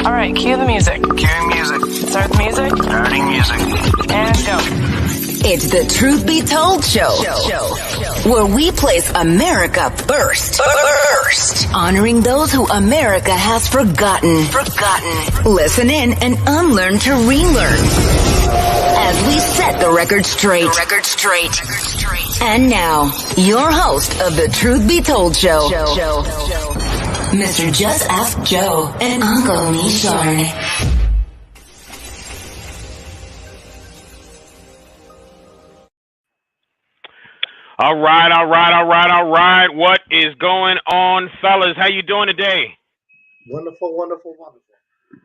Alright, cue the music. Cueing music. Start the music. Starting music. And go. It's the Truth Be Told show, where we place America first, honoring those who America has forgotten. Listen in and unlearn to relearn as we set the record straight. And now, your host of the Truth Be Told show, Mr. Just Ask Joe and Uncle Nishorn. All right. What is going on, fellas? How you doing today? Wonderful.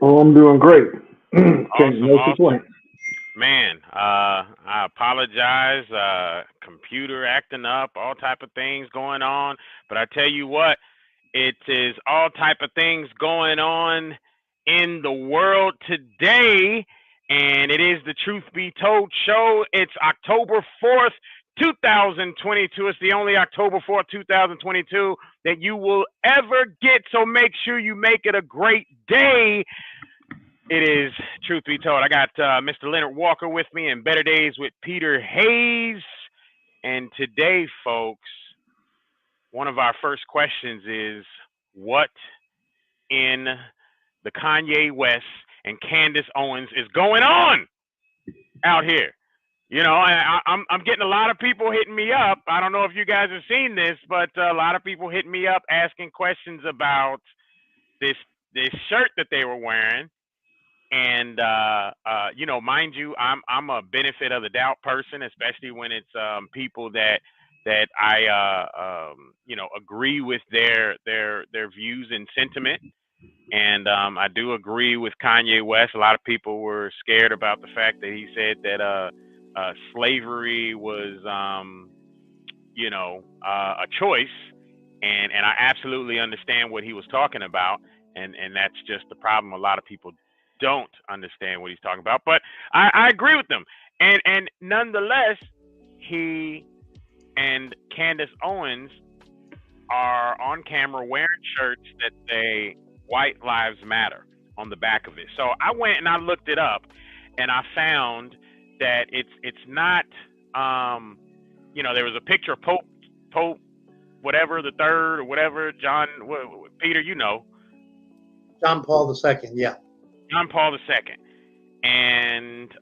Oh, I'm doing great. No complaint. Man, I apologize. Computer acting up, all type of things going on. But I tell you what, it is all type of things going on in the world today. And it is the Truth Be Told show. It's October 4th. 2022. It's the only October 4th, 2022 that you will ever get. So make sure you make it a great day. It is Truth Be Told. I got Mr. Leonard Walker with me and Better Days with Peter Hayes. And today, folks, one of our first questions is, what in the Kanye West and Candace Owens is going on out here? You know, I'm getting a lot of people hitting me up. I don't know if you guys have seen this, but a lot of people hitting me up asking questions about this shirt that they were wearing. And you know, mind you, I'm a benefit of the doubt person, especially when it's people that I you know, agree with their views and sentiment. And I do agree with Kanye West. A lot of people were scared about the fact that he said that slavery was, you know, a choice, and I absolutely understand what he was talking about, and that's just the problem. A lot of people don't understand what he's talking about, but I agree with them, and nonetheless, he and Candace Owens are on camera wearing shirts that say "White Lives Matter" on the back of it. So I went and I looked it up, and I found that it's not, you know, there was a picture of Pope whatever the third or whatever, Peter, you know, John Paul II, yeah. John Paul II, and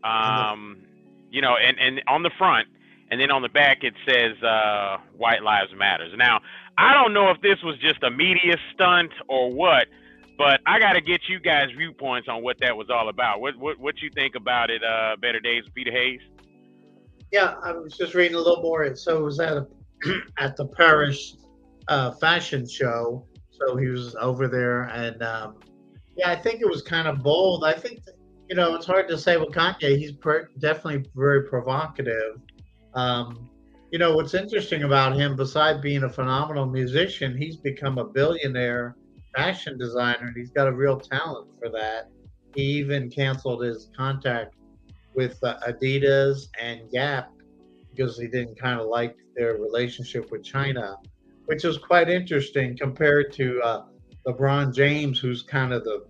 you know, and on the front, and then on the back it says White Lives Matters. Now, I don't know if this was just a media stunt or what, but I got to get you guys' viewpoints on what that was all about. What you think about it, Better Days with Peter Hayes? Yeah, I was just reading a little more. So it was at the Paris fashion show. So he was over there, and yeah, I think it was kind of bold. I think, you know, it's hard to say with Kanye. He's definitely very provocative. You know, what's interesting about him, besides being a phenomenal musician, he's become a billionaire fashion designer, and he's got a real talent for that. He even canceled his contract with Adidas and Gap because he didn't kind of like their relationship with China, which is quite interesting compared to LeBron James, who's kind of the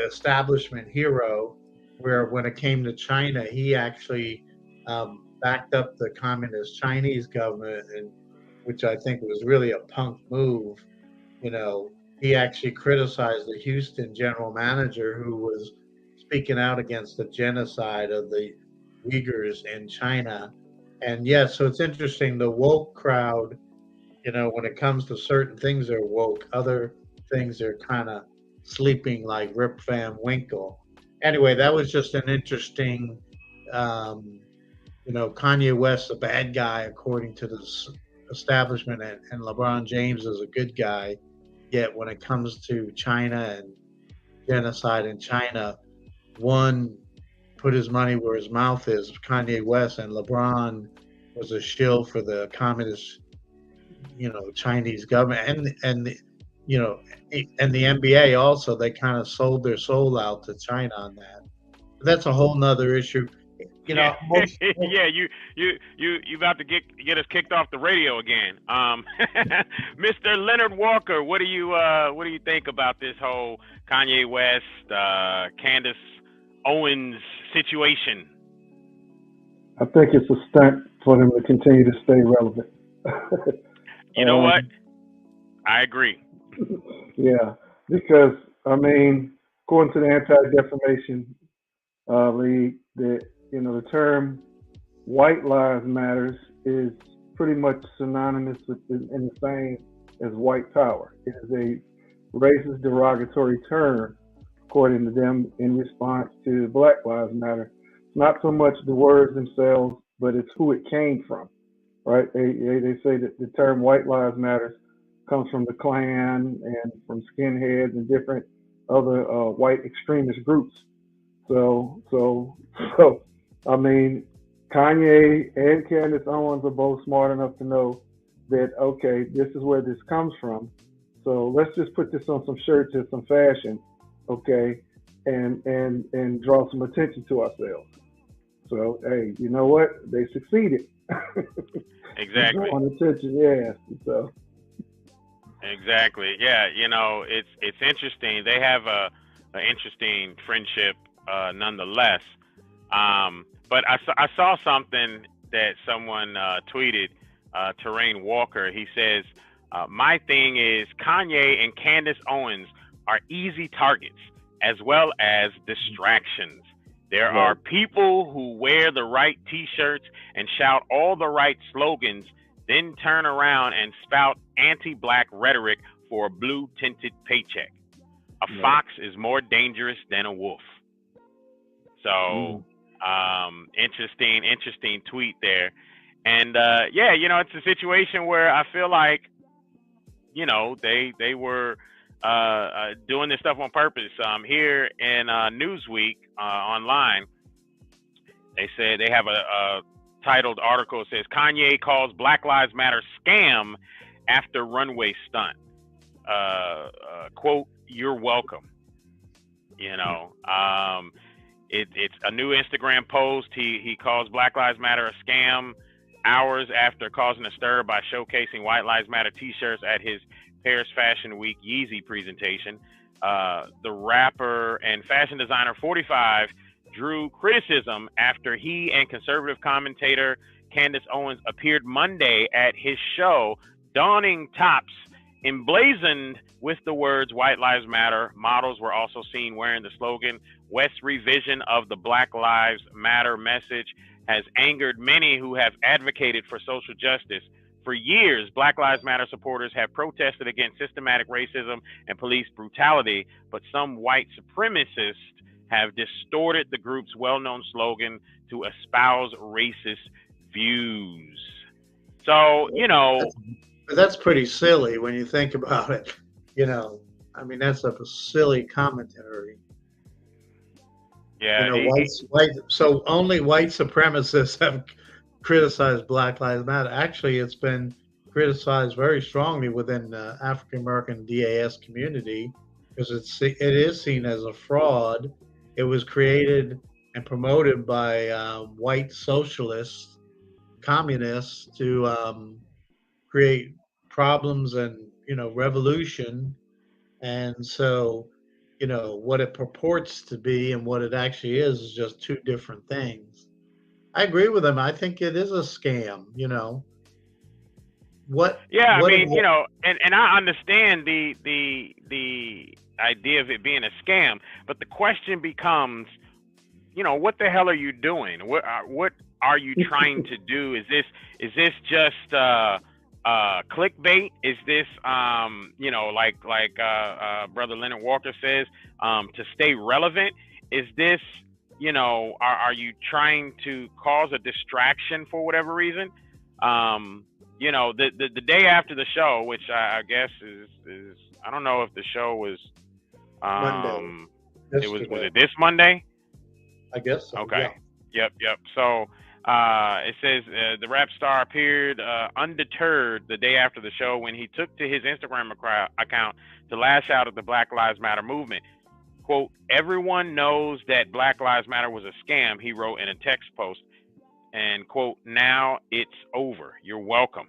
establishment hero, where when it came to China, he actually backed up the communist Chinese government, and which I think was really a punk move. You know, he actually criticized the Houston general manager who was speaking out against the genocide of the Uyghurs in China. And yeah, so it's interesting, the woke crowd, you know, when it comes to certain things, they're woke. Other things are kind of sleeping, like Rip Van Winkle. Anyway, that was just an interesting Kanye West a bad guy according to the establishment, and LeBron James is a good guy. Yet when it comes to China and genocide in China, one put his money where his mouth is, Kanye West, and LeBron was a shill for the communist, Chinese government, you know, and the NBA also. They kind of sold their soul out to China on that. But that's a whole nother issue. Yeah, yeah, you about to get us kicked off the radio again. Mr. Leonard Walker, what do you think about this whole Kanye West, Candace Owens situation? I think it's a stunt for them to continue to stay relevant. You know what? I agree. Yeah, because according to the Anti-Defamation League, the term "white lives matters" is pretty much synonymous with and the same as white power. It is a racist, derogatory term, according to them, in response to Black Lives Matter. Not so much the words themselves, but it's who it came from, right? They say that the term "white lives matters" comes from the Klan and from skinheads and different other white extremist groups. So Kanye and Candace Owens are both smart enough to know that, okay, this is where this comes from. So let's just put this on some shirts and some fashion, okay, and draw some attention to ourselves. So, hey, you know what? They succeeded. Exactly. Drawing attention, yeah. So. Exactly. Yeah. It's interesting. They have an interesting friendship, nonetheless. But I saw something that someone tweeted, Terrain Walker. He says, my thing is Kanye and Candace Owens are easy targets as well as distractions. There are people who wear the right t-shirts and shout all the right slogans, then turn around and spout anti-black rhetoric for a blue-tinted paycheck. A fox is more dangerous than a wolf. So, interesting tweet there. And it's a situation where I feel like, they were doing this stuff on purpose. Here in Newsweek online, they said they have a titled article. It says Kanye calls Black Lives Matter scam after runway stunt. Quote, "You're welcome." It's a new Instagram post. He calls Black Lives Matter a scam hours after causing a stir by showcasing White Lives Matter t-shirts at his Paris Fashion Week Yeezy presentation. The rapper and fashion designer 45 drew criticism after he and conservative commentator Candace Owens appeared Monday at his show, donning tops emblazoned with the words "White Lives Matter." Models were also seen wearing the slogan. West's revision of the Black Lives Matter message has angered many who have advocated for social justice. For years, Black Lives Matter supporters have protested against systematic racism and police brutality, but some white supremacists have distorted the group's well-known slogan to espouse racist views. So, that's pretty silly when you think about it. That's a silly commentary. Yeah. So only white supremacists have criticized Black Lives Matter. Actually, it's been criticized very strongly within the African American DAS community because it is seen as a fraud. It was created and promoted by white socialists, communists to create problems and revolution. And so what it purports to be and what it actually is just two different things. I agree with him. I think it is a scam. What? Yeah, and I understand the idea of it being a scam, but the question becomes, what the hell are you doing? What are you trying to do? Is this just clickbait? Is this like Brother Leonard Walker says, to stay relevant? Is this are you trying to cause a distraction for whatever reason? The day after the show, which I guess is I don't know if the show was Monday. was it this Monday? I guess so. Okay. Yeah. Yep. So it says the rap star appeared undeterred the day after the show when he took to his Instagram account to lash out at the Black Lives Matter movement. Quote, everyone knows that Black Lives Matter was a scam, he wrote in a text post. And quote, now it's over. You're welcome.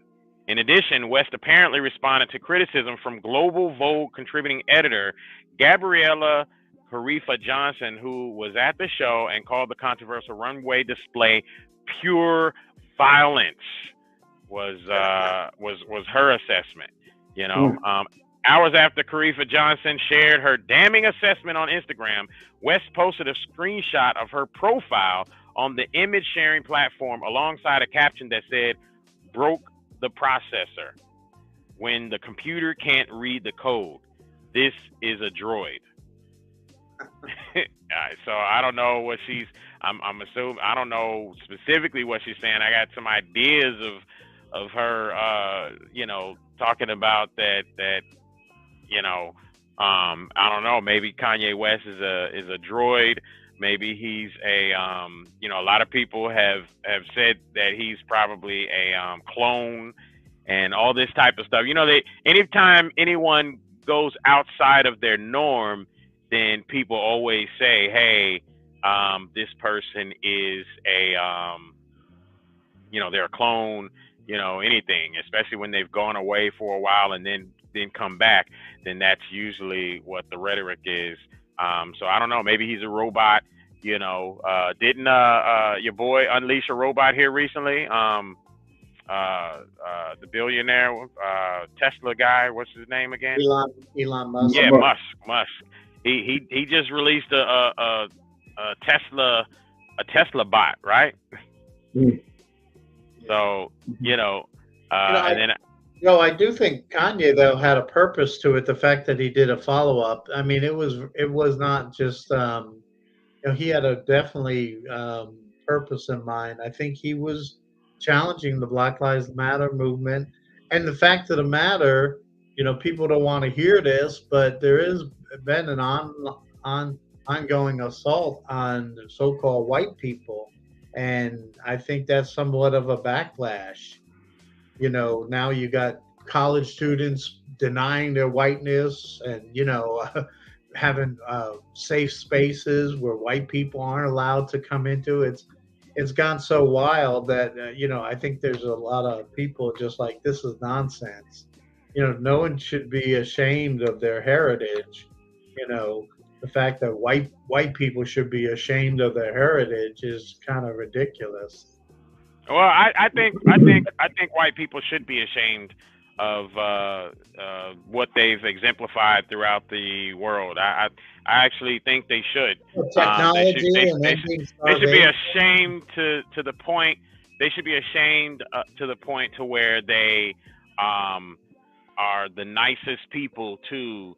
In addition, West apparently responded to criticism from Global Vogue contributing editor Gabriella Harifa Johnson, who was at the show and called the controversial runway display pure violence. Was her assessment. Hours after Harifa Johnson shared her damning assessment on Instagram, West posted a screenshot of her profile on the image sharing platform alongside a caption that said, broke the processor. When the computer can't read the code, this is a droid. So I don't know what I'm assuming, I don't know specifically what she's saying. I got some ideas of her, talking about that, I don't know, maybe Kanye West is a droid. Maybe he's a lot of people have said that he's probably a clone and all this type of stuff. Anytime anyone goes outside of their norm, then people always say, hey, this person is they're a clone, anything, especially when they've gone away for a while and then come back, then that's usually what the rhetoric is. So I don't know, maybe he's a robot. Didn't your boy unleash a robot here recently? The billionaire Tesla guy, what's his name again? Elon Musk. Yeah, Musk. He just released a Tesla bot, right? Mm. So I do think Kanye though had a purpose to it. The fact that he did a follow up. I mean, it was not just he had a definitely purpose in mind. I think he was challenging the Black Lives Matter movement, and the fact of the matter, people don't want to hear this, but there has been an ongoing assault on so-called white people, and I think that's somewhat of a backlash. Now you got college students denying their whiteness and having safe spaces where white people aren't allowed to come into. It's gone so wild that I think there's a lot of people just like, this is nonsense. No one should be ashamed of their heritage. The fact that white people should be ashamed of their heritage is kind of ridiculous. Well, I think white people should be ashamed of what they've exemplified throughout the world. I actually think they should. Technology they should be ashamed to the point. They should be ashamed to the point to where they are the nicest people to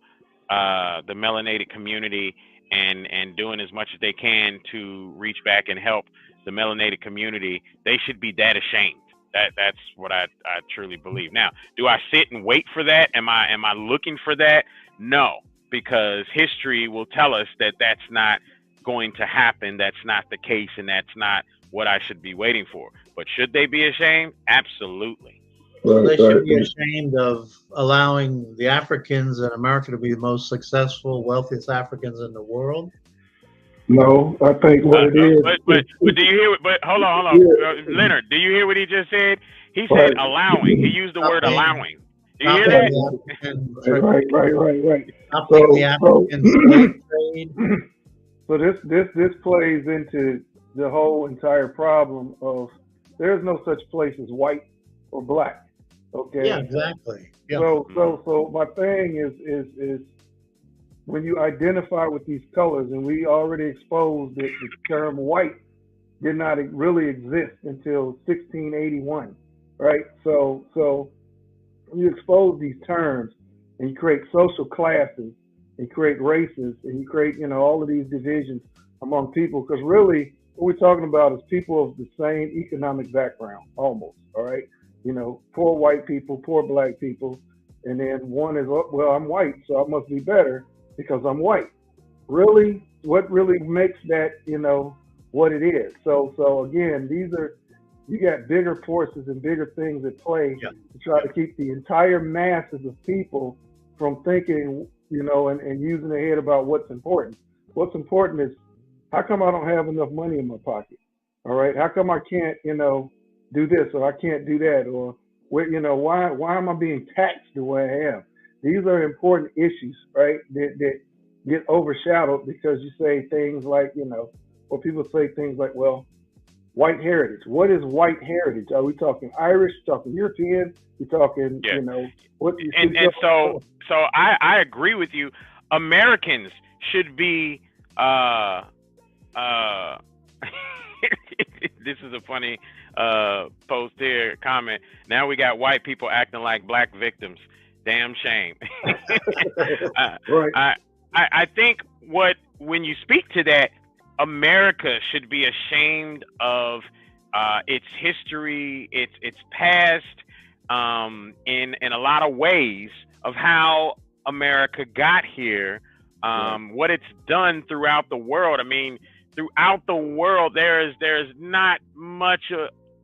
the melanated community and doing as much as they can to reach back and help the melanated community. They should be that ashamed. That's what I truly believe. Now, do I sit and wait for that? Am I looking for that? No, because history will tell us that that's not going to happen. That's not the case, and that's not what I should be waiting for. But should they be ashamed? Absolutely. Well, they should be ashamed of allowing the Africans in America to be the most successful, wealthiest Africans in the world. No, I think what it is. But do you hear? But hold on, Yeah. Leonard. Do you hear what he just said? He said allowing. He used the word allowing. Do you hear that? Right. Stopping the African slave trade. So this plays into the whole entire problem of there's no such place as white or black. Okay. Yeah, exactly. Yeah. So my thing is when you identify with these colors, and we already exposed that the term white did not really exist until 1681, right? So when you expose these terms and you create social classes, and you create races, and you create all of these divisions among people, because really what we're talking about is people of the same economic background, almost. All right, poor white people, poor black people, and then one is, oh, well, I'm white, so I must be better because I'm white. Really, what really makes that, what it is? So again, you got bigger forces and bigger things at play to try to keep the entire masses of people from thinking, and using their head about what's important. What's important is, how come I don't have enough money in my pocket? All right. How come I can't, do this, or I can't do that, or why am I being taxed the way I am? These are important issues, right? That get overshadowed because you say things like, or people say things like, well, white heritage. What is white heritage? Are we talking Irish? Talking European? We talking, what? So I agree with you. Americans should be. This is a funny post here, comment. Now we got white people acting like black victims. Damn shame. Right. I think when you speak to that, America should be ashamed of its history, its past, in a lot of ways of how America got here, what it's done throughout the world. I mean, throughout the world, there's not much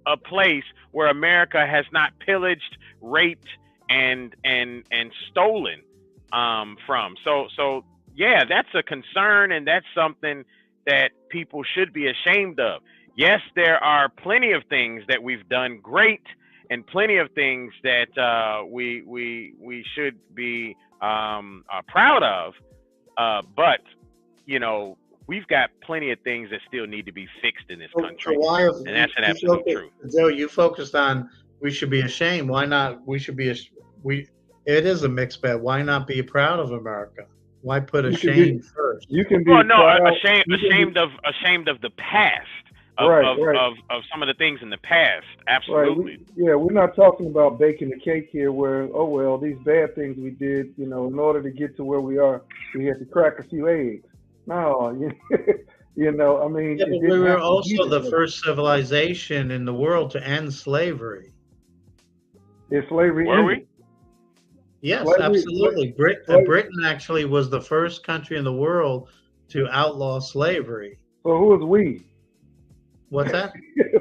a place where America has not pillaged, raped, and stolen from. So yeah, that's a concern, and that's something that people should be ashamed of. Yes, there are plenty of things that we've done great, and plenty of things that we should be proud of. But we've got plenty of things that still need to be fixed in this country, and that's an absolute truth. Joe, you focused on we should be ashamed. Why not? We should be. It is a mixed bag. Why not be proud of America? Why put ashamed first? You can be ashamed of the past, of some of the things in the past. Absolutely. Right. We're not talking about baking the cake here, where these bad things we did, in order to get to where we are, we had to crack a few eggs. No, I mean, but we were also the first civilization in the world to end slavery. Is slavery were we? Yes, absolutely. Britain actually was the first country in the world to outlaw slavery. So who is we? What's that?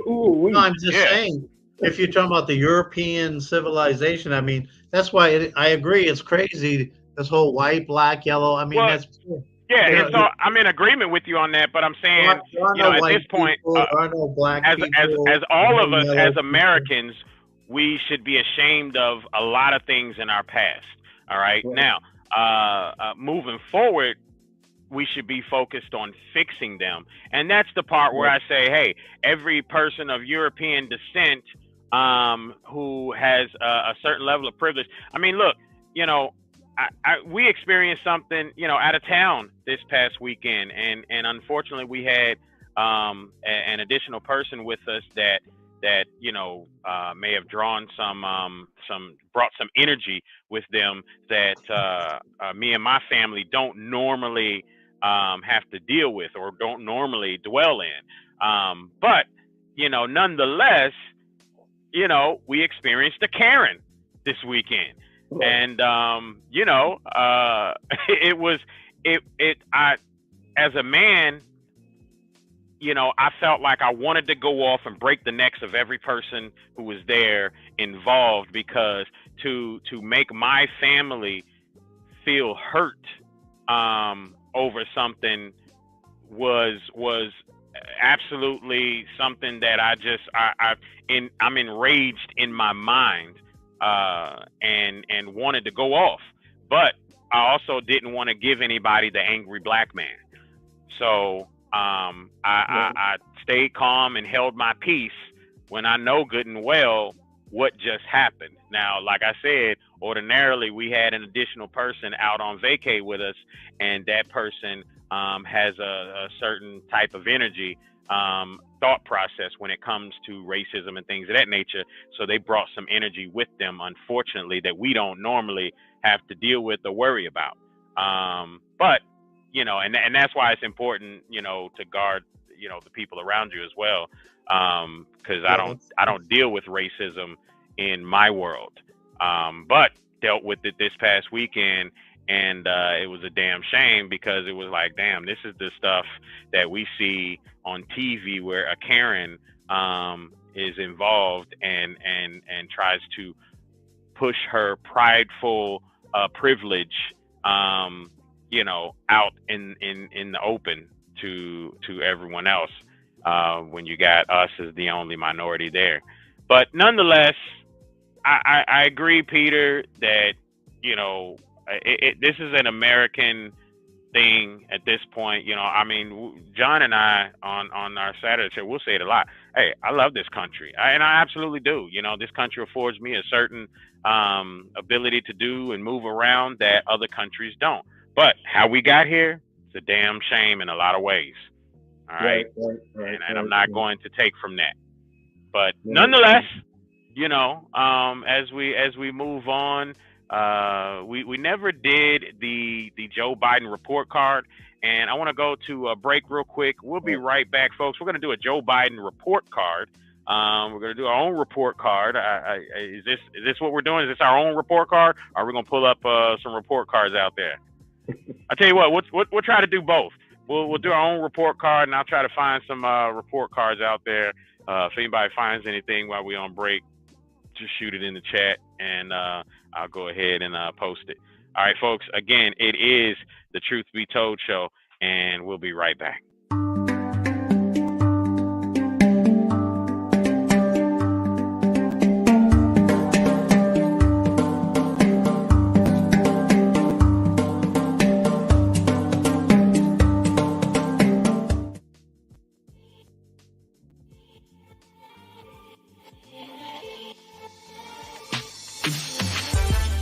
Who are we? No, I'm just saying, if you're talking about the European civilization, I mean, that's why I agree. It's crazy, this whole white, black, yellow. I mean, that's... Yeah, and so I'm in agreement with you on that, but I'm saying, at this point, as all of us, as Americans, we should be ashamed of a lot of things in our past. All right. Now, moving forward, we should be focused on fixing them. And that's the part where I say, hey, every person of European descent who has a certain level of privilege. I mean, look, we experienced something, out of town this past weekend. And unfortunately, we had an additional person with us that may have drawn brought some energy with them that me and my family don't normally have to deal with or don't normally dwell in. But, nonetheless, we experienced a Karen this weekend. And, as a man, I felt like I wanted to go off and break the necks of every person who was there involved, because to make my family feel hurt over something was absolutely something that I'm enraged in my mind and wanted to go off. But I also didn't want to give anybody the angry black man. So I stayed calm and held my peace when I know good and well what just happened. Now, like I said, ordinarily we had an additional person out on vacay with us, and that person has a certain type of energy, thought process when it comes to racism and things of that nature. So they brought some energy with them, unfortunately, that we don't normally have to deal with or worry about. But and that's why it's important, to guard, the people around you as well. Because I don't deal with racism in my world, but dealt with it this past weekend, and it was a damn shame because it was like, damn, this is the stuff that we see on TV where a Karen is involved and tries to push her prideful privilege, out in the open to everyone else, when you got us as the only minority there. But nonetheless, I agree, Peter, that this is an American thing at this point. John and I on our Saturday show, we'll say it a lot. Hey, I love this country, and I absolutely do. This country affords me a certain ability to do and move around that other countries don't. But how we got here, it's a damn shame in a lot of ways. All right, and I'm not going to take from that. But nonetheless, as we move on, we never did the Joe Biden report card, and I want to go to a break real quick. We'll be right back, folks. We're going to do a Joe Biden report card. We're going to do our own report card. Is this what we're doing? Is this our own report card? Or are we going to pull up some report cards out there? I tell you what, we'll try to do both. We'll do our own report card, and I'll try to find some report cards out there. If anybody finds anything while we're on break, just shoot it in the chat, and I'll go ahead and post it. All right, folks. Again, it is the Truth Be Told show, and we'll be right back.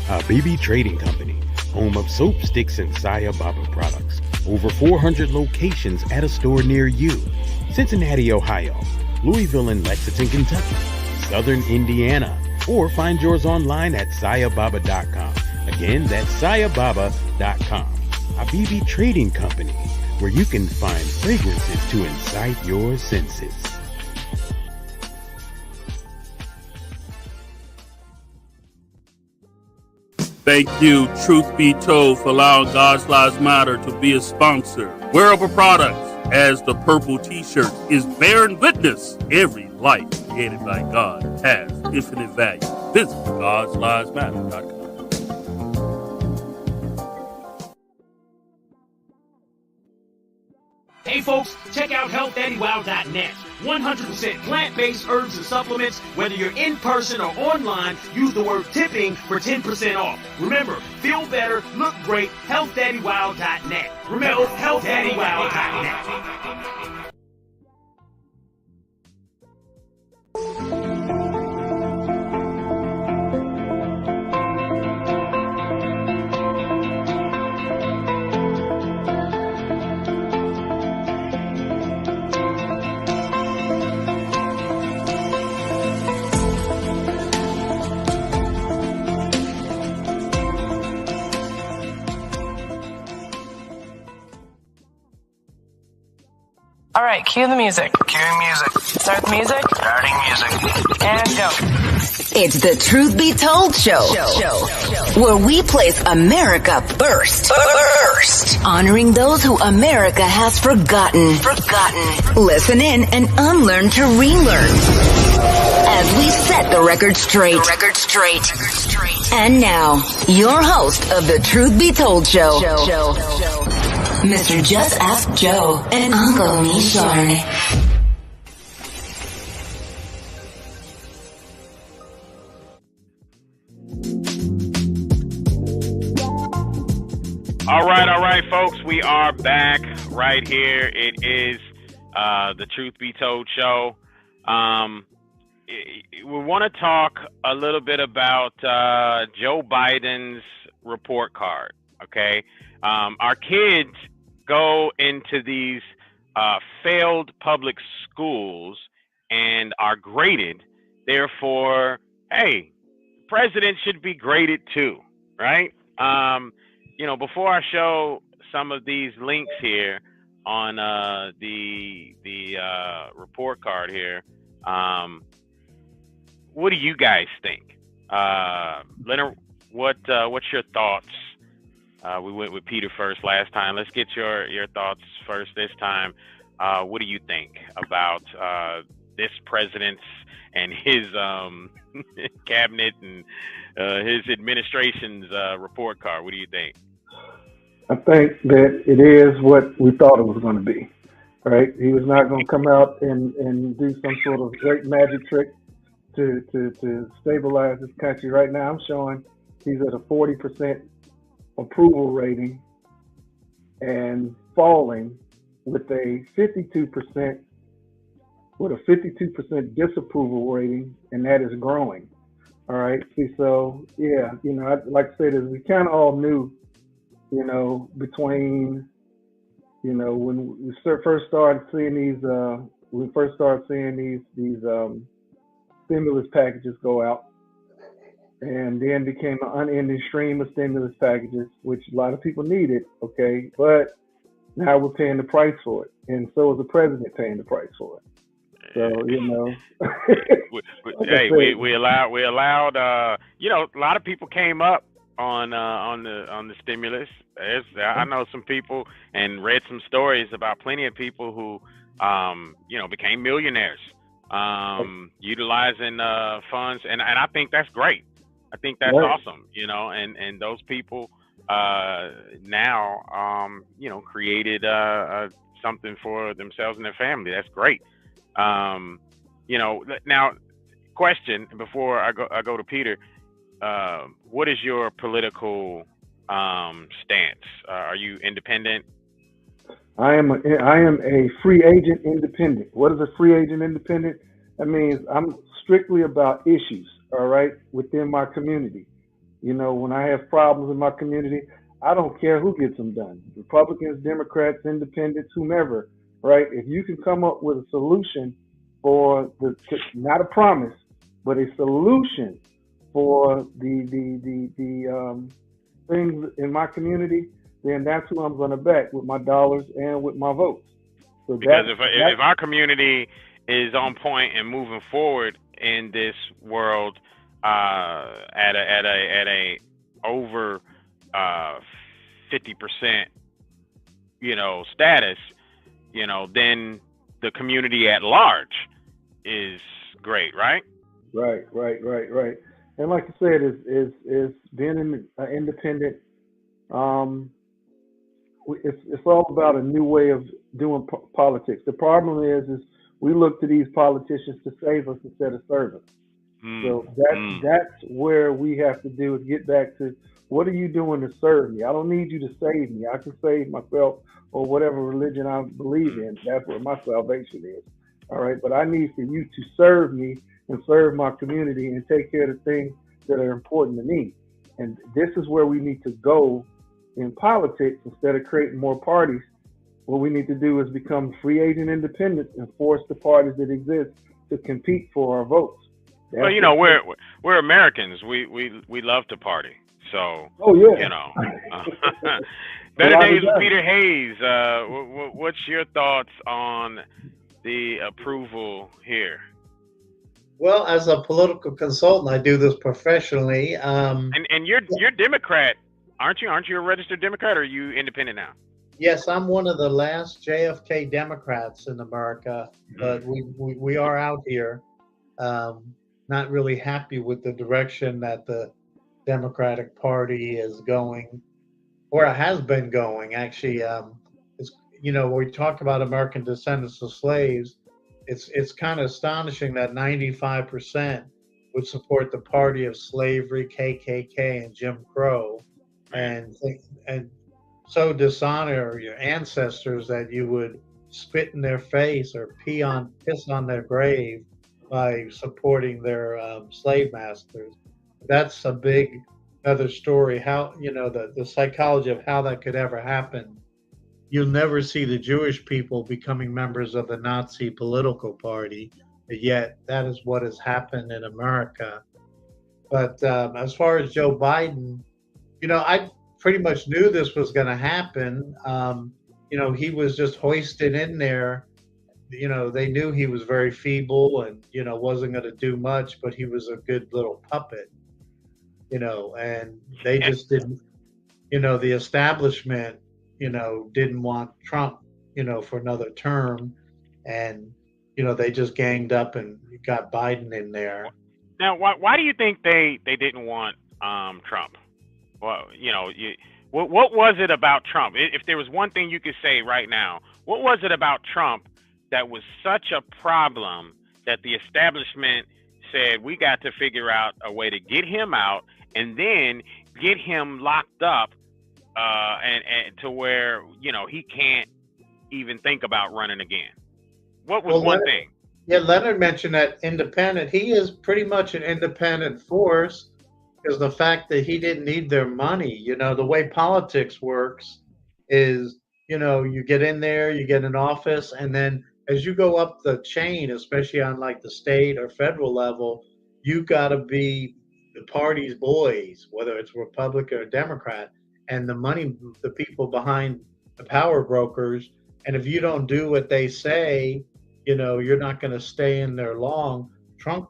Habibi Trading Company, home of soap, sticks, and Saya Baba products. Over 400 locations at a store near you. Cincinnati, Ohio, Louisville and Lexington, Kentucky, Southern Indiana, or find yours online at sayababa.com. Again, that's sayababa.com. Habibi Trading Company, where you can find fragrances to incite your senses. Thank you, Truth Be Told, for allowing God's Lives Matter to be a sponsor. Wearable products, as the purple t-shirt, is bearing witness. Every life created by God has infinite value. Visit God'sLivesMatter.com. Hey folks, check out HealthDaddyWow.net. 100% plant-based herbs and supplements. Whether you're in person or online, use the word tipping for 10% off. Remember, feel better, look great, HealthDaddyWow.net. Remember, HealthDaddyWow.net. All right, cue the music. Cueing music. Start the music. Starting music. And go. It's the Truth Be Told show, where we place America first. Honoring those who America has forgotten. Listen in and unlearn to relearn. As we set the record straight. And now, your host of the Truth Be Told show, Mr. Just Ask Joe and Uncle Mishorn. All right, folks. We are back right here. It is the Truth Be Told show. We want to talk a little bit about Joe Biden's report card, okay? Our kids go into these failed public schools and are graded. Therefore, hey, president should be graded too, right? Before our show some of these links here on the report card here. What do you guys think? Leonard, what's your thoughts? We went with Peter first last time. Let's get your thoughts first this time. What do you think about this president's and his cabinet and his administration's report card? What do you think? I think that it is what we thought it was going to be, right? He was not going to come out and do some sort of great magic trick to stabilize this country. Right now, I'm showing he's at a 40% approval rating and falling with a 52% disapproval rating, and that is growing. All right. See, so yeah, like I said, we kind of all knew, between, when we first started seeing these stimulus packages go out, and then became an unending stream of stimulus packages, which a lot of people needed. Okay, but now we're paying the price for it, and so is the president paying the price for it. So we allowed. A lot of people came up on the stimulus. I know some people and read some stories about plenty of people who became millionaires utilizing funds, and I think that's great. I think that's awesome. And those people now created something for themselves and their family. That's great. Now, question before I go to Peter. What is your political stance? Are you independent? I am a free agent independent. What is a free agent independent? That means I'm strictly about issues, all right, within my community. When I have problems in my community, I don't care who gets them done. Republicans, Democrats, independents, whomever, right? If you can come up with a solution for not a promise, but a solution for the things in my community, then that's who I'm going to back with my dollars and with my votes. So because if our community is on point and moving forward in this world at a over 50% status, then the community at large is great, right? Right. And like I said, is being an independent. It's all about a new way of doing politics. The problem is we look to these politicians to save us instead of serve us. So that's where we have to do is get back to, what are you doing to serve me? I don't need you to save me. I can save myself or whatever religion I believe in. That's where my salvation is. All right. But I need for you to serve me and serve my community and take care of the things that are important to me. And this is where we need to go in politics. Instead of creating more parties, what we need to do is become free agent independents and force the parties that exist to compete for our votes. Well, we're Americans. We love to party. So, Better Days with Peter Hayes. What's your thoughts on the approval here? Well, as a political consultant, I do this professionally. And you're Democrat, aren't you? Aren't you a registered Democrat, or are you independent now? Yes, I'm one of the last JFK Democrats in America, but we are out here, not really happy with the direction that the Democratic Party is going, or it has been going. Actually, when we talk about American descendants of slaves, it's kind of astonishing that 95% would support the party of slavery, KKK, and Jim Crow, and so dishonor your ancestors that you would spit in their face or piss on their grave by supporting their slave masters. That's a big other story. How the psychology of how that could ever happen. You'll never see the Jewish people becoming members of the Nazi political party, but yet that is what has happened in America. But as far as Joe Biden, pretty much knew this was going to happen. He was just hoisted in there. They knew he was very feeble and, wasn't going to do much, but he was a good little puppet, and they just didn't, the establishment, didn't want Trump, for another term. And, they just ganged up and got Biden in there. Now, why do you think they didn't want Trump? Well, what was it about Trump? If there was one thing you could say right now, what was it about Trump that was such a problem that the establishment said we got to figure out a way to get him out and then get him locked up and to where he can't even think about running again? What was one thing? Yeah, Leonard mentioned that independent. He is pretty much an independent force because the fact that he didn't need their money. The way politics works is, you get in there, you get an office, and then as you go up the chain, especially on like the state or federal level, you got to be the party's boys, whether it's Republican or Democrat, and the people behind the power brokers. And if you don't do what they say, you're not going to stay in there long. Trump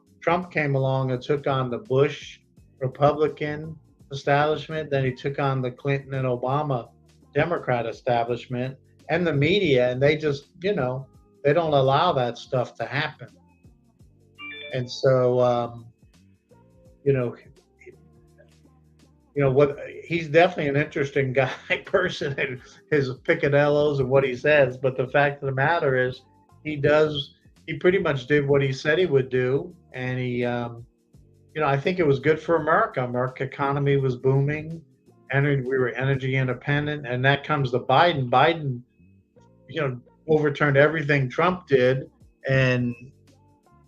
came along and took on the Bush Republican establishment. Then he took on the Clinton and Obama Democrat establishment and the media. And they just, they don't allow that stuff to happen. And so, he's definitely an interesting person and his picadillos and what he says. But the fact of the matter is, he pretty much did what he said he would do. And he, I think it was good for America. America economy was booming. We were energy independent. And that comes to Biden. Biden, overturned everything Trump did. And,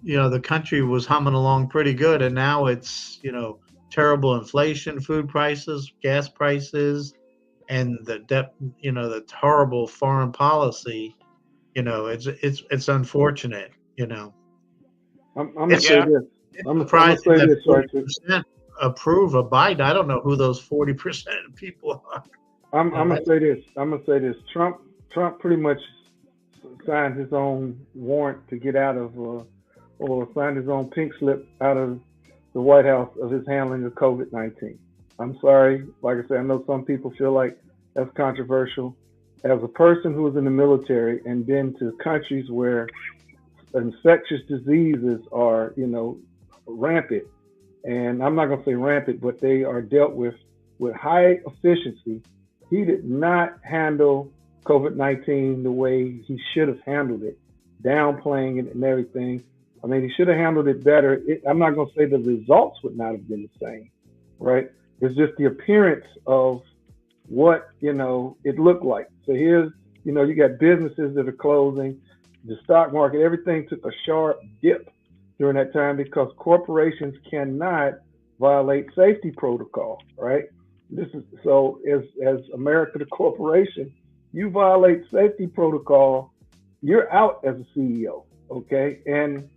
the country was humming along pretty good. And now it's, terrible inflation, food prices, gas prices, and the horrible foreign policy. It's unfortunate. I'm gonna say this. I'm surprised that 40% approve of Biden. I don't know who those 40% of people are. I'm gonna say this. Trump pretty much signed his own warrant to get out of, or signed his own pink slip out of the White House of his handling of COVID-19. I'm sorry. Like I said, I know some people feel like that's controversial. As a person who was in the military and been to countries where infectious diseases are, rampant, and I'm not going to say rampant, but they are dealt with high efficiency, he did not handle COVID-19 the way he should have handled it, downplaying it and everything. I mean, he should have handled it better. I'm not going to say the results would not have been the same, right? It's just the appearance of what, it looked like. So here's, you got businesses that are closing, the stock market, everything took a sharp dip during that time because corporations cannot violate safety protocol, right? This is so as America, the corporation, you violate safety protocol, you're out as a CEO, okay? And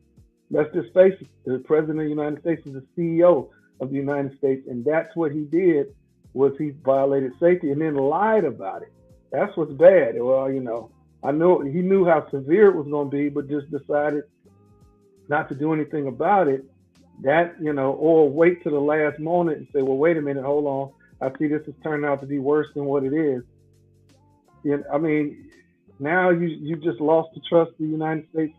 let's just face it, the president of the United States is the CEO of the United States, and that's what he did, was he violated safety and then lied about it. That's what's bad. Well, I know he knew how severe it was going to be, but just decided not to do anything about it. That, or wait to the last moment and say, well, wait a minute, hold on. I see this is turning out to be worse than what it is. I mean, now you just lost the trust of the United States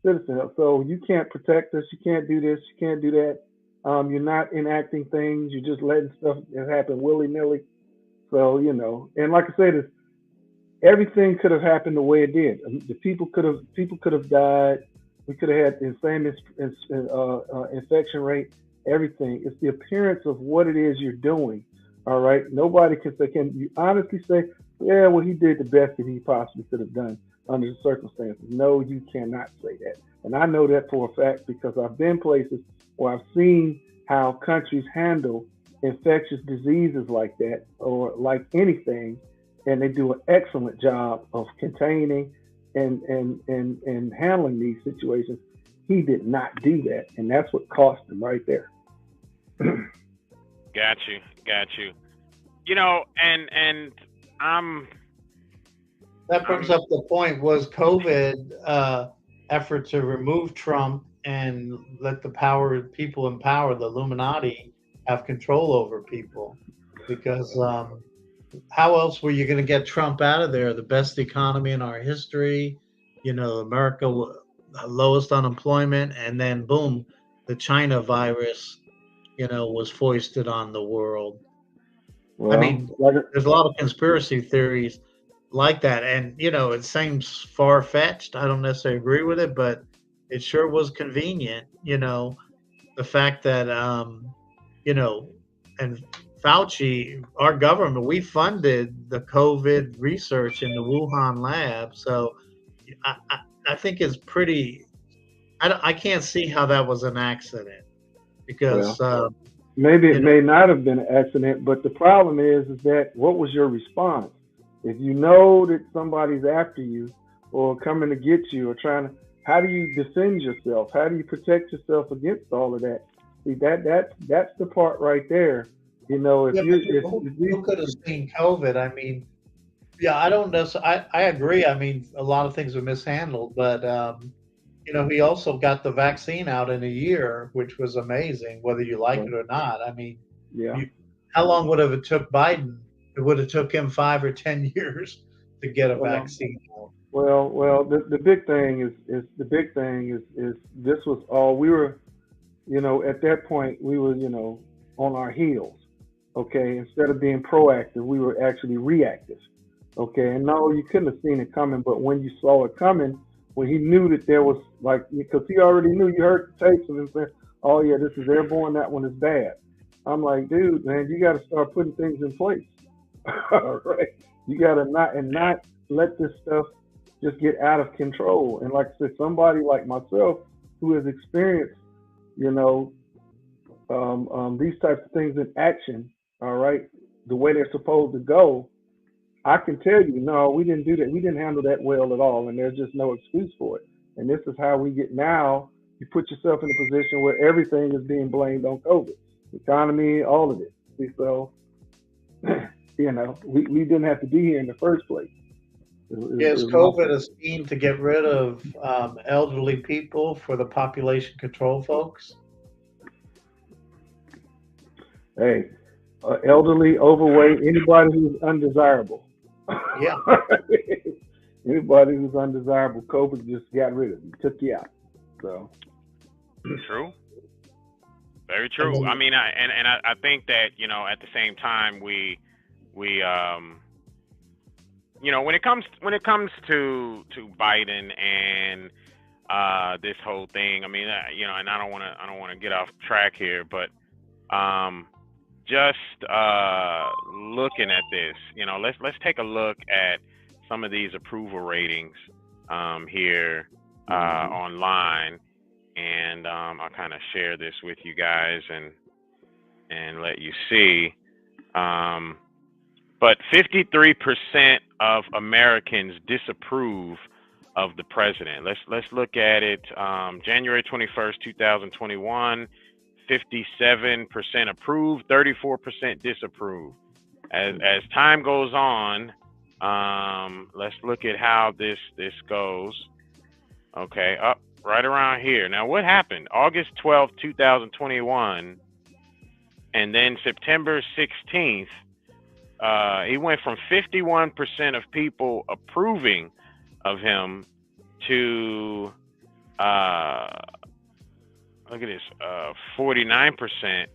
citizen. So you can't protect us. You can't do this. You can't do that. You're not enacting things. You're just letting stuff happen willy-nilly. So, and like I said, everything could have happened the way it did. The people could have died. We could have had the same infection rate, everything. It's the appearance of what it is you're doing. All right. Nobody can say, can you honestly say, yeah, well, he did the best that he possibly could have done under the circumstances? No, you cannot say that. And I know that for a fact because I've been places where I've seen how countries handle infectious diseases like that or like anything, and they do an excellent job of containing and handling these situations. He did not do that, and that's what cost him right there. Got you. and I'm. That brings up the point: was COVID effort to remove Trump and let the people in power, the Illuminati, have control over people? Because how else were you going to get Trump out of there? The best economy in our history, America lowest unemployment, and then boom, the China virus, was foisted on the world. Well, I mean, there's a lot of conspiracy theories like that, and it seems far fetched. I don't necessarily agree with it, but it sure was convenient. The fact that and Fauci, our government, we funded the COVID research in the Wuhan lab, so I think it's pretty. I can't see how that was an accident, because maybe it may not have been an accident, but the problem is that what was your response? If you know that somebody's after you or coming to get you or how do you defend yourself? How do you protect yourself against all of that? See, that's the part right there. Who could have seen COVID? I mean, I don't know. I agree. I mean, a lot of things were mishandled, but he also got the vaccine out in a year, which was amazing, whether you like it or not. I mean, how long would it took Biden? It would have took him 5 or 10 years to get a vaccine out. Well, the big thing is this was all we were, at that point we were, on our heels. Okay, instead of being proactive, we were actually reactive. Okay, and no, you couldn't have seen it coming, but when you saw it coming, when he knew that there was because he already knew, you heard the tapes of him saying, "Oh yeah, this is airborne, that one is bad." I'm like, dude, man, you got to start putting things in place. All right, you got to not let this stuff just get out of control. And like I said, somebody like myself who has experienced, these types of things in action, all right, the way they're supposed to go, I can tell you, no, we didn't do that. We didn't handle that well at all, and there's just no excuse for it. And this is how we get now. You put yourself in a position where everything is being blamed on COVID, the economy, all of it. See, so, we didn't have to be here in the first place. Is COVID a scheme to get rid of elderly people for the population control folks? Hey, elderly, overweight, anybody who's undesirable. Yeah. Anybody who's undesirable, COVID just got rid of you, took you out. So. True. Very true. I mean, I think that, at the same time, we when it comes to Biden and this whole thing, I mean, and I don't want to get off track here, but just looking at this, let's take a look at some of these approval ratings here online, and I'll kind of share this with you guys and let you see. But 53% of Americans disapprove of the president. Let's look at it. January 21st, 2021, 57% approve, 34% disapprove. As time goes on, let's look at how this goes. Okay, up right around here. Now, what happened? August 12th, 2021, and then September 16th, he went from 51% of people approving of him to look at this, 49%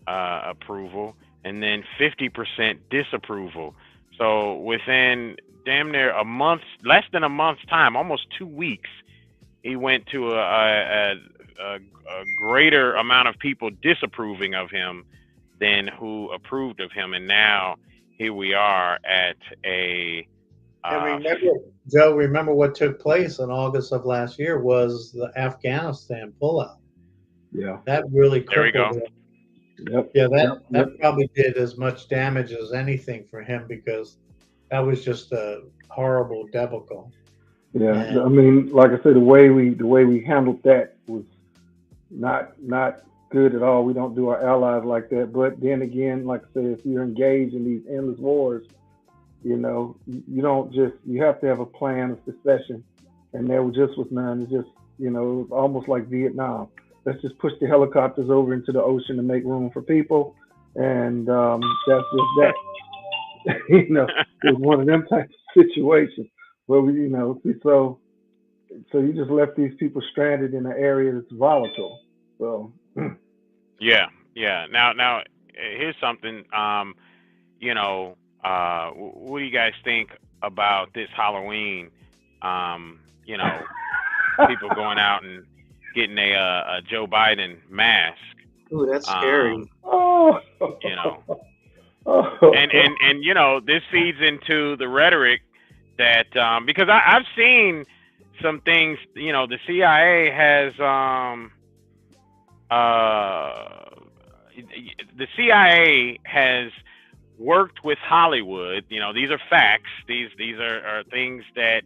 approval, and then 50% disapproval. So within damn near a month, less than a month's time, almost 2 weeks, he went to a greater amount of people disapproving of him than who approved of him, and now here we are at a. Remember what took place in August of last year was the Afghanistan pullout. Yeah, that really crippled him. Yep. Yeah, that probably did as much damage as anything for him, because that was just a horrible debacle. Yeah, and I mean, like I said, the way we handled that was not good at all. We don't do our allies like that. But then again, like I said, if you're engaged in these endless wars, you know, you don't just, you have to have a plan of succession. And there just was none. It's just, you know, it was almost like Vietnam. Let's just push the helicopters over into the ocean to make room for people. And that's just that. You know, it was one of them types of situations where we, you know, so you just left these people stranded in an area that's volatile. So Yeah. Now, here's something. You know, what do you guys think about this Halloween? You know, people going out and getting a Joe Biden mask. Ooh, that's scary. You know, and you know, this feeds into the rhetoric that because I've seen some things. You know, the CIA has worked with Hollywood. You know, these are facts. These are things that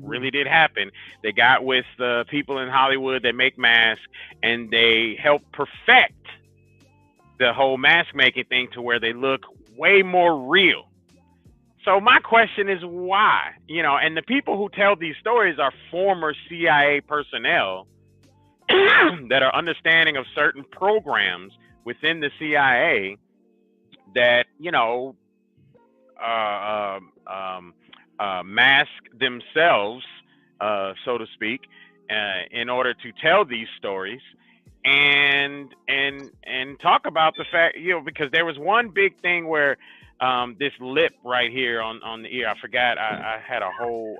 really did happen. They got with the people in Hollywood that make masks, and they helped perfect the whole mask making thing to where they look way more real. So my question is why? You know, and the people who tell these stories are former CIA personnel that are understanding of certain programs within the CIA that, you know, mask themselves, so to speak, in order to tell these stories and talk about the fact, you know, because there was one big thing where this lip right here on the ear, I forgot, I had a whole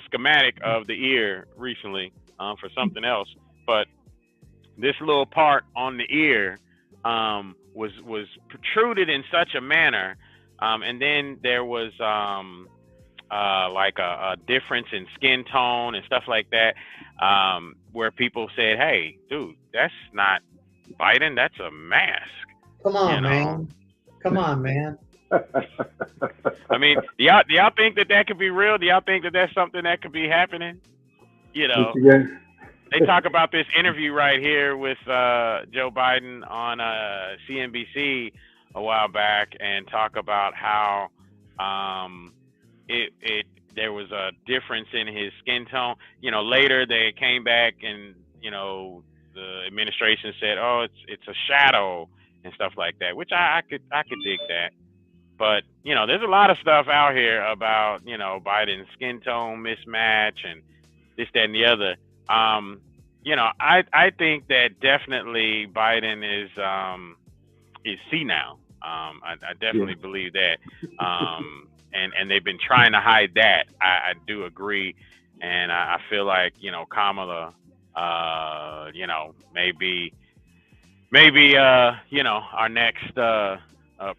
schematic of the ear recently for something else, but this little part on the ear was protruded in such a manner, and then there was like a difference in skin tone and stuff like that, where people said, "Hey, dude, that's not Biden. That's a mask." Come on, man. Come on, man. I mean, do y'all think that could be real? Do y'all think that that's something that could be happening? You know, they talk about this interview right here with Joe Biden on CNBC a while back, and talk about how there was a difference in his skin tone. You know, later they came back and, you know, the administration said, "Oh, it's a shadow," and stuff like that, which I could dig that. But, you know, there's a lot of stuff out here about, you know, Biden's skin tone mismatch and this, that, and the other. You know, I think that definitely Biden is senile. I definitely believe that. And they've been trying to hide that. I do agree. And I feel like, you know, Kamala, you know, maybe, you know, our next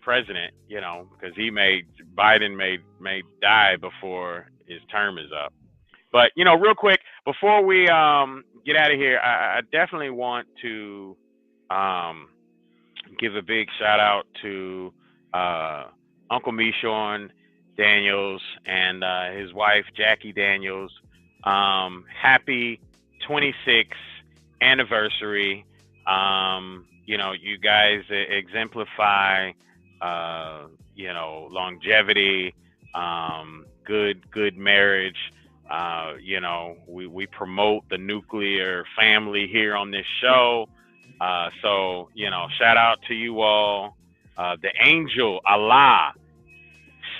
president, you know, because Biden may die before his term is up. But, you know, real quick, before we get out of here, I definitely want to give a big shout out to Uncle Meshorn Daniels and his wife, Jackie Daniels. Happy 26th anniversary. You know, you guys exemplify, you know, longevity, good marriage. You know, we promote the nuclear family here on this show. So, you know, shout out to you all. The angel Allah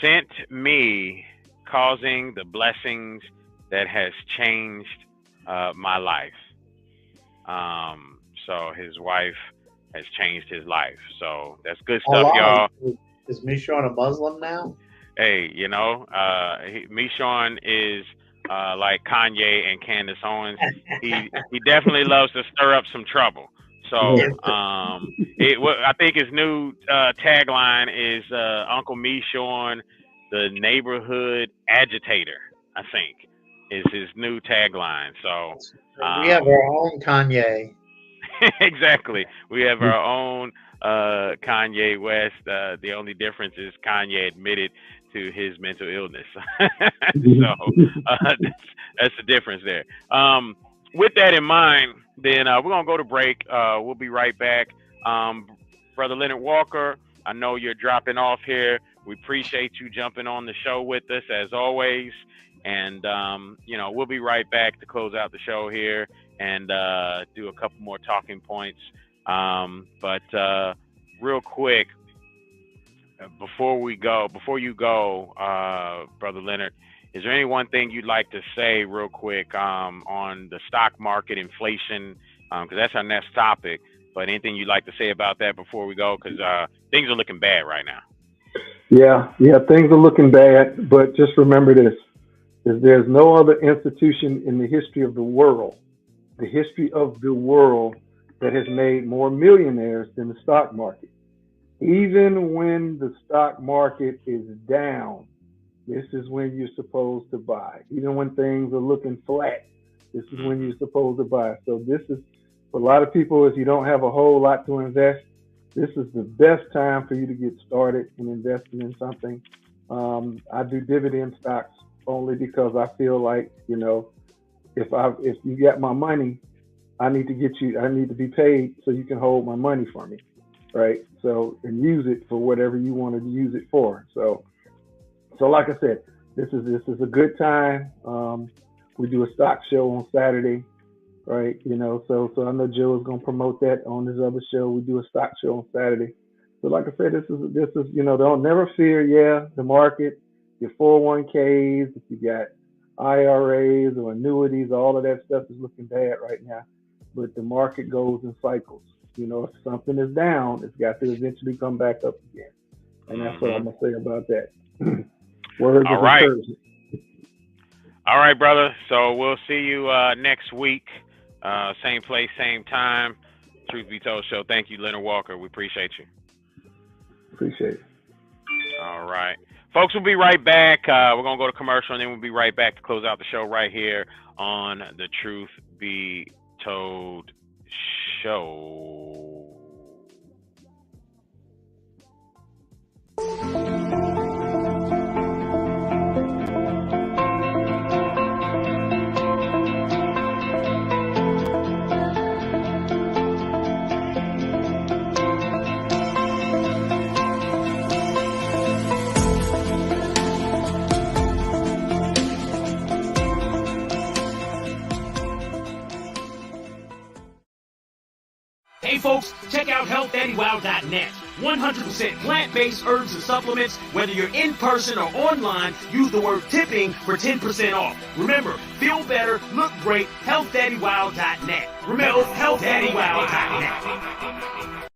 sent me, causing the blessings that has changed my life. So his wife has changed his life. So that's good stuff, Allah, y'all. Is Meshorn a Muslim now? Hey, you know, Meshorn is like Kanye and Candace Owens. He definitely loves to stir up some trouble. So I think his new tagline is Uncle Meshorn, the neighborhood agitator, I think, is his new tagline. So we have our own Kanye. Exactly. We have our own Kanye West. The only difference is Kanye admitted to his mental illness. So that's the difference there. with that in mind, then we're going to go to break. We'll be right back. Brother Leonard Walker, I know you're dropping off here. We appreciate you jumping on the show with us as always. And, we'll be right back to close out the show here and do a couple more talking points. But real quick, before you go, Brother Leonard, is there any one thing you'd like to say real quick on the stock market, inflation? Because that's our next topic. But anything you'd like to say about that before we go? Because things are looking bad right now. Yeah, things are looking bad. But just remember this, is there's no other institution in the history of the world that has made more millionaires than the stock market. Even when the stock market is down, this is when you're supposed to buy. Even when things are looking flat, this is when you're supposed to buy. So this is, for a lot of people, if you don't have a whole lot to invest, this is the best time for you to get started in investing in something. I do dividend stocks only because I feel like, if you got my money, I need to be paid so you can hold my money for me, right? So, and use it for whatever you want to use it for. So like I said, this is a good time. We do a stock show on Saturday, right? So I know Joe is going to promote that on his other show. We do a stock show on Saturday. So like I said, this is don't never fear. The market, your 401ks, if you got IRAs or annuities, all of that stuff is looking bad right now. But the market goes in cycles. If something is down, it's got to eventually come back up again. And that's what I'm going to say about that. Words of encouragement. All right, brother. So we'll see you next week. Same place, same time. Truth Be Told show. Thank you, Leonard Walker. We appreciate you. Appreciate it. All right. Folks, we'll be right back. We're going to go to commercial, and then we'll be right back to close out the show right here on the Truth Be Told show. Hey folks, check out HealthDaddyWow.net. 100% plant-based herbs and supplements. Whether you're in person or online, use the word tipping for 10% off. Remember, feel better, look great, HealthDaddyWow.net. Remember, HealthDaddyWow.net.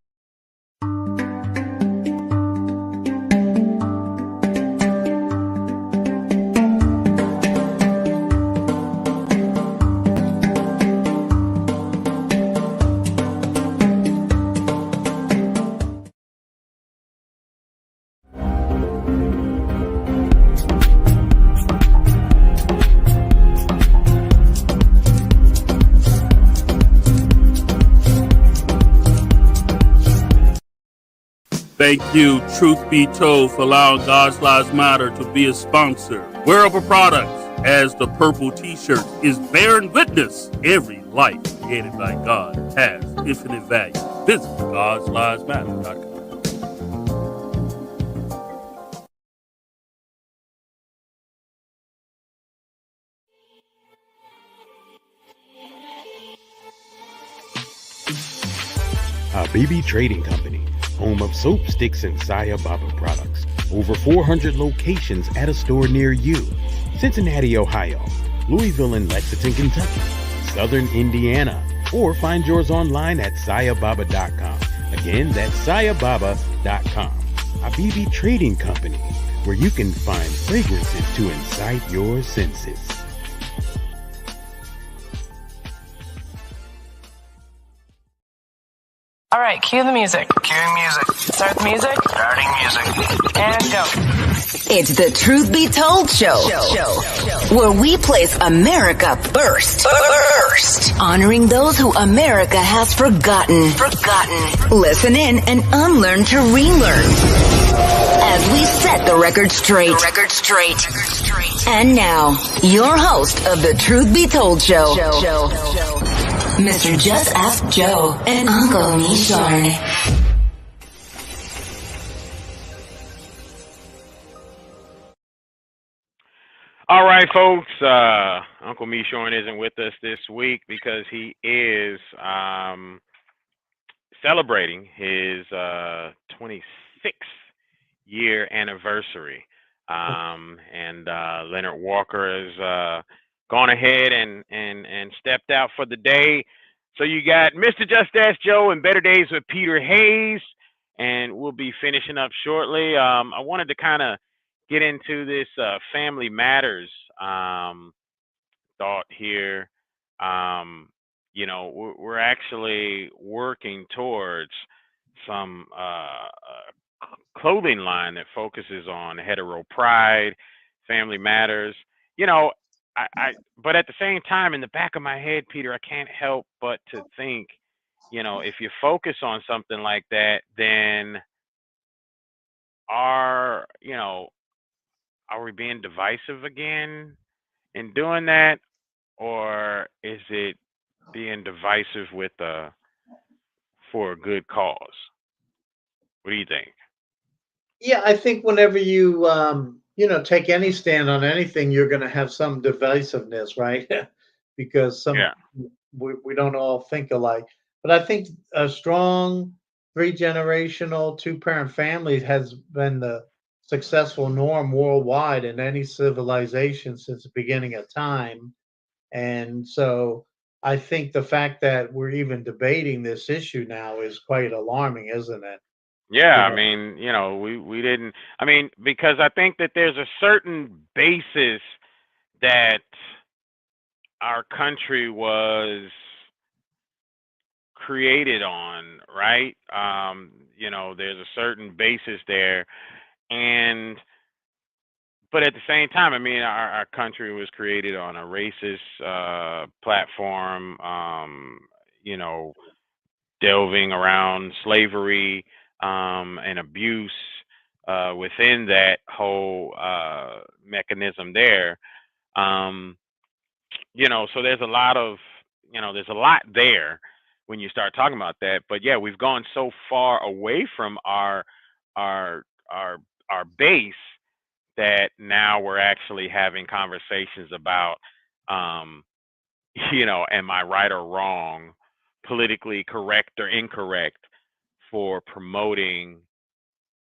Thank you, Truth Be Told, for allowing God's Lives Matter to be a sponsor. Wearable Products, as the purple t-shirt, is bearing witness. Every life created by God has infinite value. Visit God'sLivesMatter.com. Habibi Trading Company, home of soap, sticks, and Saya Baba products. Over 400 locations at a store near you. Cincinnati, Ohio, Louisville and Lexington, Kentucky, Southern Indiana, or find yours online at SayaBaba.com. Again, that's SayaBaba.com. Habibi Trading Company, where you can find fragrances to incite your senses. All right, cue the music. Cue music. Start the music. Starting music. And go. It's the Truth Be Told Show, where we place America first. Honoring those who America has forgotten. Listen in and unlearn to relearn. As we set the record straight. And now, your host of the Truth Be Told Show, Mr. Just Ask Joe and Uncle Mishorn. All right, folks. Uncle Mishorn isn't with us this week because he is celebrating his 26th year anniversary. And Leonard Walker has gone ahead and stepped out for the day. So you got Mr. Just Ask Joe and Better Days with Peter Hayes, and we'll be finishing up shortly. I wanted to kind of get into this Family Matters thought here. You know, we're actually working towards some clothing line that focuses on hetero pride, Family Matters. You know, but at the same time, in the back of my head, Peter, I can't help but to think, you know, if you focus on something like that, then are we being divisive again in doing that, or is it being divisive for a good cause? What do you think? Yeah, I think whenever you take any stand on anything, you're going to have some divisiveness, right? Because we don't all think alike. But I think a strong 3-generational 2-parent family has been the successful norm worldwide in any civilization since the beginning of time. And so I think the fact that we're even debating this issue now is quite alarming, isn't it? Yeah, You I mean, we didn't. I mean, because I think that there's a certain basis that our country was created on, right? There's a certain basis there, but at the same time, I mean, our country was created on a racist platform. Delving around slavery and abuse within that whole mechanism there. So there's a lot there when you start talking about that. But yeah, we've gone so far away from our base that now we're actually having conversations about, am I right or wrong, politically correct or incorrect for promoting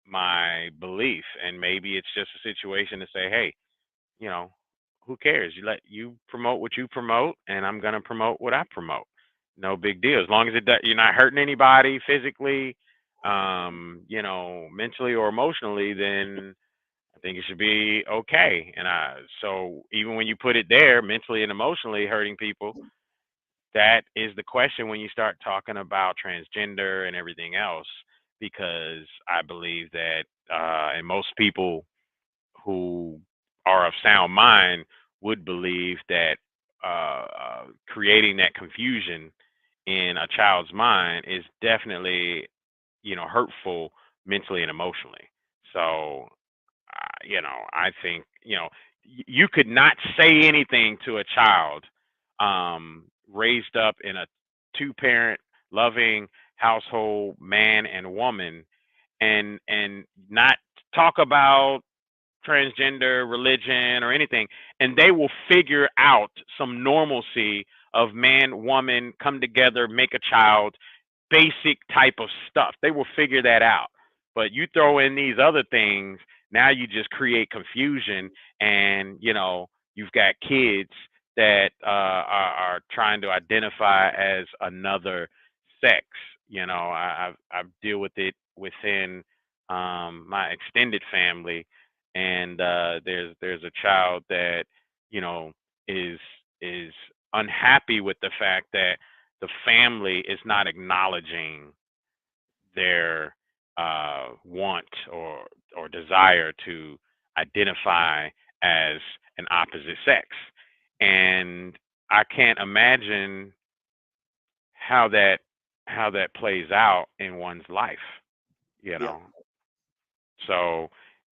my belief. And maybe it's just a situation to say, hey, who cares? You promote what you promote, and I'm gonna promote what I promote. No big deal. As long as you're not hurting anybody physically, mentally or emotionally, then I think it should be okay. And so even when you put it there, mentally and emotionally hurting people, that is the question when you start talking about transgender and everything else, because I believe that, and most people who are of sound mind would believe that creating that confusion in a child's mind is definitely, hurtful mentally and emotionally. So, I think, you could not say anything to a child raised up in a 2-parent loving household, man and woman, and not talk about transgender, religion, or anything, and they will figure out some normalcy of man, woman, come together, make a child, basic type of stuff. They will figure that out. But you throw in these other things, now you just create confusion, and you've got kids that are trying to identify as another sex. I've deal with it within my extended family, and there's a child that is unhappy with the fact that the family is not acknowledging their want or desire to identify as an opposite sex. And I can't imagine how that plays out in one's life, you Yeah. know. So,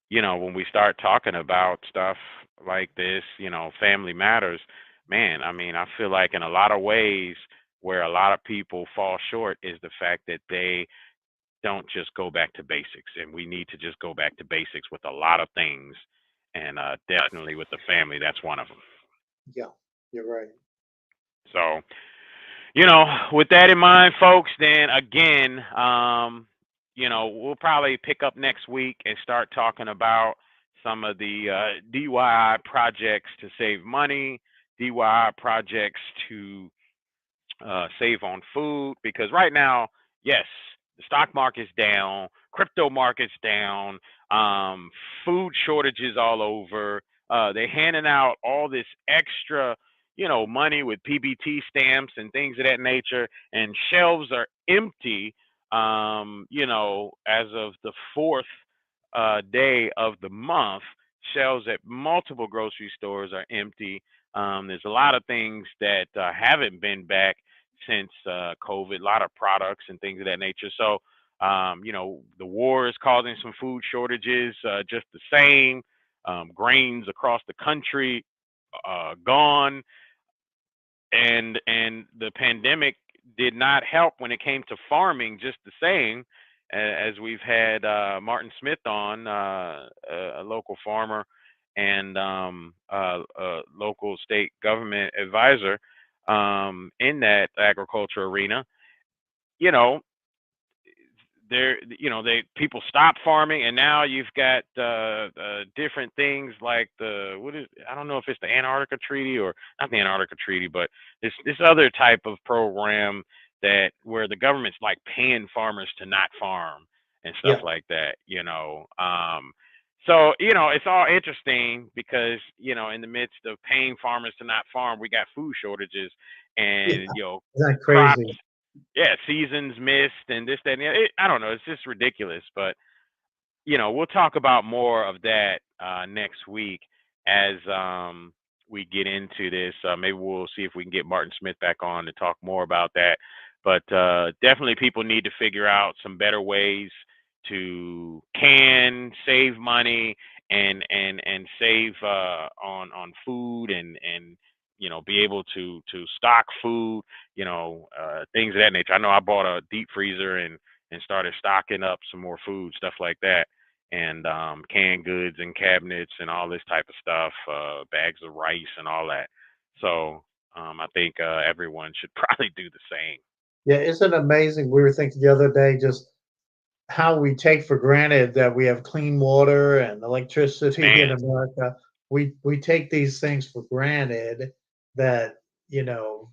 when we start talking about stuff like this, family matters, man, I mean, I feel like in a lot of ways where a lot of people fall short is the fact that they don't just go back to basics. And we need to just go back to basics with a lot of things. And definitely with the family, that's one of them. Yeah. You're right. So, with that in mind, folks, then again, we'll probably pick up next week and start talking about some of the DIY projects to save money, DIY projects to save on food. Because right now, yes, the stock market's down, crypto market's down, food shortages all over. They're handing out all this extra, money with PBT stamps and things of that nature, and shelves are empty. As of the fourth day of the month, shelves at multiple grocery stores are empty. There's a lot of things that haven't been back since COVID, a lot of products and things of that nature. So, the war is causing some food shortages just the same. Grains across the country gone, and the pandemic did not help when it came to farming just the same. As we've had Martin Smith on, a local farmer and a local state government advisor in that agriculture arena. You know, they people stop farming, and now you've got different things like I don't know if it's the Antarctica Treaty or not the Antarctica Treaty, but this other type of program that where the government's like paying farmers to not farm and stuff Yeah. like that. So it's all interesting because in the midst of paying farmers to not farm, we got food shortages Yeah. and Isn't that crops, crazy? yeah, seasons missed and this, that, and the other. I don't know. It's just ridiculous. But we'll talk about more of that next week as we get into this. Maybe we'll see if we can get Martin Smith back on to talk more about that. But definitely, people need to figure out some better ways to save money and save on food and be able to stock food, things of that nature. I know I bought a deep freezer and started stocking up some more food, stuff like that, and canned goods and cabinets and all this type of stuff, bags of rice and all that. So I think everyone should probably do the same. Yeah. Isn't it amazing? We were thinking the other day just how we take for granted that we have clean water and electricity in Man, America. We take these things for granted that, you know,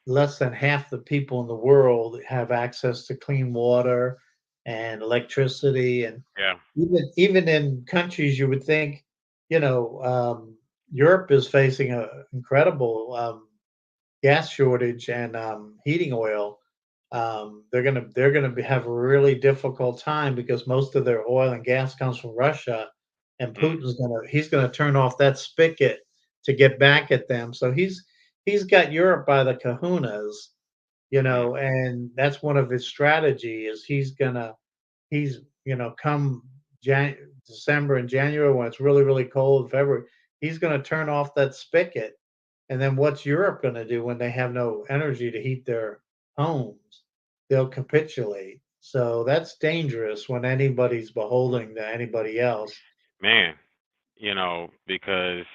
less than half the people in the world have access to clean water and electricity. And yeah, even in countries you would think, Europe is facing a incredible gas shortage and heating oil. They're gonna have a really difficult time because most of their oil and gas comes from Russia, and mm, he's gonna turn off that spigot to get back at them. So he's got Europe by the kahunas, mm, and that's one of his strategy is he's come December and January when it's really really cold, February, he's gonna turn off that spigot. And then what's Europe going to do when they have no energy to heat their homes? They'll capitulate. So that's dangerous when anybody's beholden to anybody else. man. Because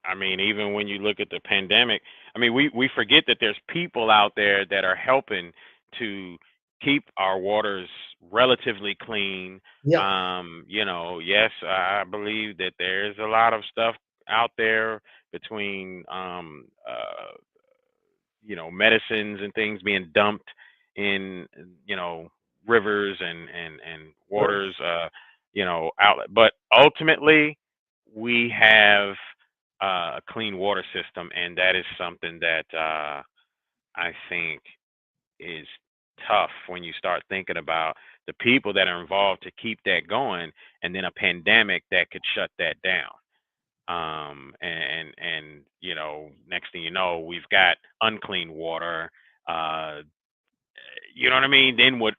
I mean, even when you look at the pandemic, I mean, we forget that there's people out there that are helping to keep our waters relatively clean. Yeah, Yes, I believe that there's a lot of stuff out there between medicines and things being dumped in, rivers and right. waters, outlet. But ultimately, we have a clean water system, and that is something that I think is tough when you start thinking about the people that are involved to keep that going, and then a pandemic that could shut that down. And you know, next thing you know, we've got unclean water. You know what I mean? Then what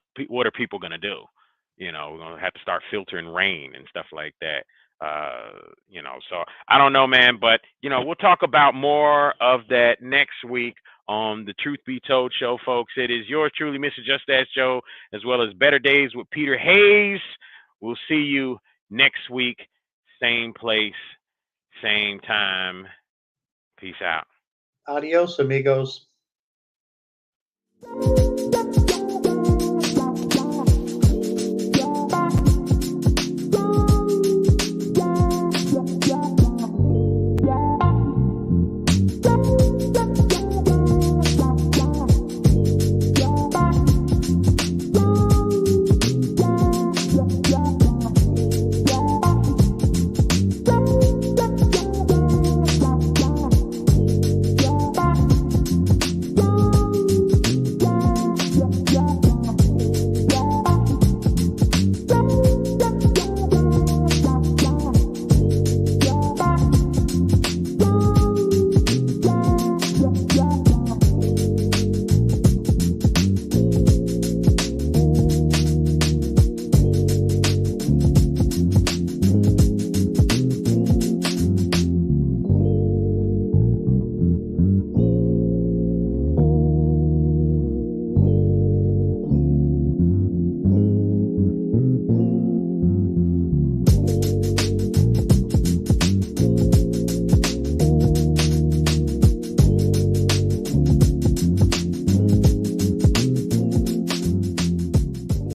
are people gonna do? You know, we're gonna have to start filtering rain and stuff like that. You know, so I don't know, man, but you know, we'll talk about more of that next week on the Truth Be Told show, folks. It is yours truly, Mr. Just Ask Joe, as well as Better Days with Peter Hayes. We'll see you next week, same place, same time. Peace out. Adios, amigos.